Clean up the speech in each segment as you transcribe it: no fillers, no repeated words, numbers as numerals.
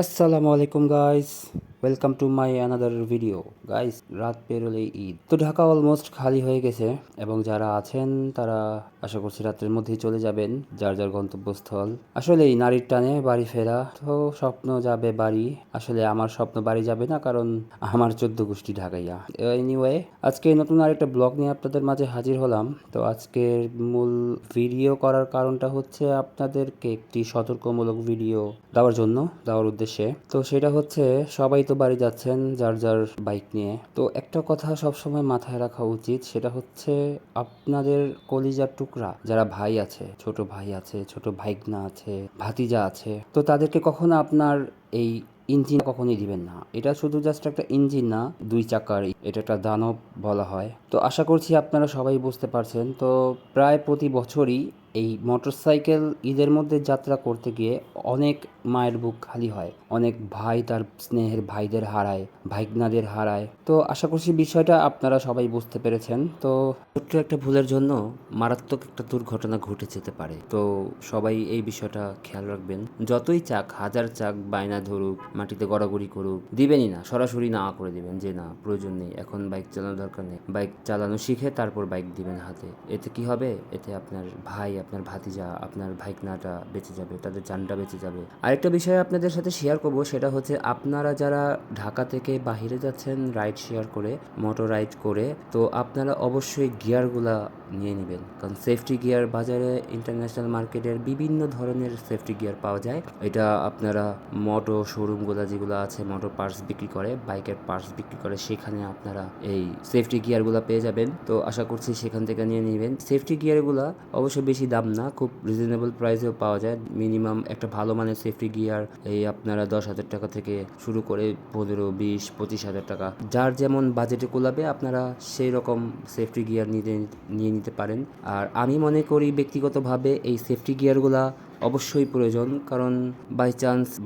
আসসালামু আলাইকুম guys, welcome to my another video. Guys, রাত পেরোলেই ঈদ, তো ঢাকা অলমোস্ট খালি হয়ে গেছে এবং যারা আছেন তারা আশা করছি রাত্রের মধ্যেই চলে যাবেন যার যার গন্তব্যস্থল। আসলে এই নারীর টানে বাড়ি ফেরা, তো স্বপ্ন যাবে বাড়ি। আসলে আমার স্বপ্ন বাড়ি যাবে না, কারণ আমার 14 গোষ্ঠী ঢাকাইয়া। এনিওয়ে, আজকে নতুন আরেকটা ব্লগ নিয়ে আপনাদের মাঝে হাজির হলাম। তো আজকের মূল ভিডিও করার কারণটা হচ্ছে আপনাদেরকে একটি সতর্কমূলক ভিডিও দেওয়ার উদ্দেশ্যে। তো সেটা হচ্ছে, সবাই তো বাড়ি যাচ্ছেন যার যার বাইক নিয়ে। তো একটা কথা সবসময় মাথায় রাখা উচিত, সেটা হচ্ছে আপনাদের কলিজার টুকরা যারা ভাই আছে, ছোট ভাই আছে, ছোট ভাইগনা আছে, ভাতিজা আছে, তো তাদেরকে কখনো আপনার এই ইঞ্জিন কখনোই দিবেন না। এটা শুধু জাস্ট একটা ইঞ্জিন না, 2 চাকার, এটা একটা দানব বলা হয়। তো আশা করছি আপনারা সবাই বুঝতে পারছেন। তো প্রায় প্রতি বছরই এই মোটরসাইকেল ঈদের মধ্যে যাত্রা করতে গিয়ে অনেক মায়ের বুক খালি হয়, অনেক ভাই তার স্নেহের ভাইদের হারায়, ভাইগনাদের হারায়। তো আশা করছি বিষয়টা আপনারা সবাই বুঝতে পেরেছেন। তো ছোট্ট একটা ভুলের জন্য মারাত্মক একটা দুর্ঘটনা ঘটে যেতে পারে। তো সবাই এই বিষয়টা খেয়াল রাখবেন। যতই চাক, হাজার চাক বায়না ধরুক, মাটিতে গড়াগড়ি করুক, দিবেনই না, সরাসরি না করে দিবেন যে না, প্রয়োজন নেই, এখন বাইক চালানোর দরকার নেই। বাইক চালানো শিখে তারপর বাইক দিবেন হাতে। এতে কি হবে? এতে আপনার ভাই, আপনার ভাতিজা, আপনার ভাইকনাটা বেঁচে যাবে, তাদের জানটা বেঁচে যাবে। আরেকটা বিষয় আপনাদের সাথে শেয়ার করব, সেটা হচ্ছে আপনারা যারা ঢাকা থেকে বাহিরে যাচ্ছেন রাইড শেয়ার করে, মোটর রাইড করে, তো আপনারা অবশ্যই গিয়ারগুলা নিয়ে নেবেন। কারণ সেফটি গিয়ার বাজারে ইন্টারন্যাশনাল মার্কেটের বিভিন্ন ধরনের সেফটি গিয়ার পাওয়া যায়। এটা আপনারা মোটর শোরুমগুলো যেগুলো আছে, মোটর পার্টস বিক্রি করে, বাইকের পার্টস বিক্রি করে, সেখানে আপনারা এই সেফটি গিয়ারগুলো পেয়ে যাবেন। তো আশা করছি সেখান থেকে নিয়ে নেবেন। সেফটি গিয়ারগুলো অবশ্য বেশি দাম না, খুব রিজনেবল প্রাইসেও পাওয়া যায়। মিনিমাম একটা ভালো মানের সেফটি গিয়ার এই আপনারা 10,000 টাকা থেকে শুরু করে 15, 20, 25,000 টাকা, যার যেমন বাজেটে কুলাবে আপনারা সেই রকম সেফটি গিয়ার নিয়ে নিতে পারেন। আর আমি মনে করি ব্যক্তিগতভাবে এই সেফটি গিয়ারগুলা অবশ্যই প্রয়োজন, কারণ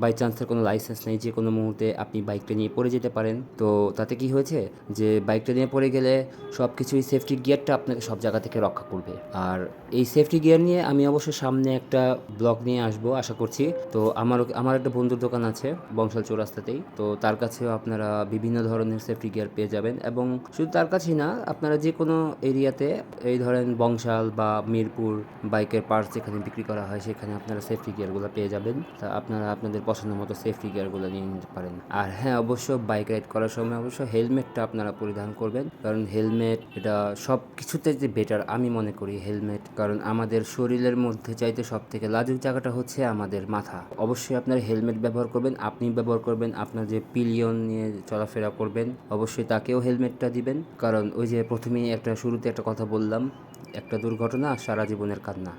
বাই চান্সের কোনো লাইসেন্স নেই, যে কোনো মুহূর্তে আপনি বাইকটা নিয়ে পড়ে যেতে পারেন। তো তাতে কি হয়েছে যে বাইকটা নিয়ে পড়ে গেলে সব কিছুই সেফটি গিয়ারটা আপনাকে সব জায়গা থেকে রক্ষা করবে। আর এই সেফটি গিয়ার নিয়ে আমি অবশ্য সামনে একটা ব্লগ নিয়ে আসবো আশা করছি। তো আমার একটা বন্ধুর দোকান আছে বংশাল চৌরাস্তাতেই, তো তার কাছেও আপনারা বিভিন্ন ধরনের সেফটি গিয়ার পেয়ে যাবেন। এবং শুধু তার কাছেই না, আপনারা যে কোনো এরিয়াতে, এই ধরেন বংশাল বা মিরপুর, বাইকের পার্টস যেখানে বিক্রি করা হয় সেখানে আপনারা সেফটি গিয়ারগুলো পেয়ে যাবেন। তা আপনারা আপনাদের পছন্দ মতো সেফটি গিয়ারগুলো নিয়ে নিতে পারেন। আর হ্যাঁ, অবশ্য বাইক রাইড করার সময় অবশ্য হেলমেটটা আপনারা পরিধান করবেন, কারণ হেলমেট এটা সব কিছুতে যে বেটার আমি মনে করি হেলমেট। কারণ আমাদের শরীরের মধ্যে চাইতে সব থেকে লাজুক জায়গাটা হচ্ছে আমাদের মাথা। অবশ্যই আপনারা হেলমেট ব্যবহার করবেন, আপনি ব্যবহার করবেন, আপনার যে পিলিয়ন নিয়ে চলাফেরা করবেন অবশ্যই তাকেও হেলমেটটা দিবেন। কারণ ওই যে প্রথমেই শুরুতে একটা কথা বললাম, একটা দুর্ঘটনা সারা জীবনের কান্না।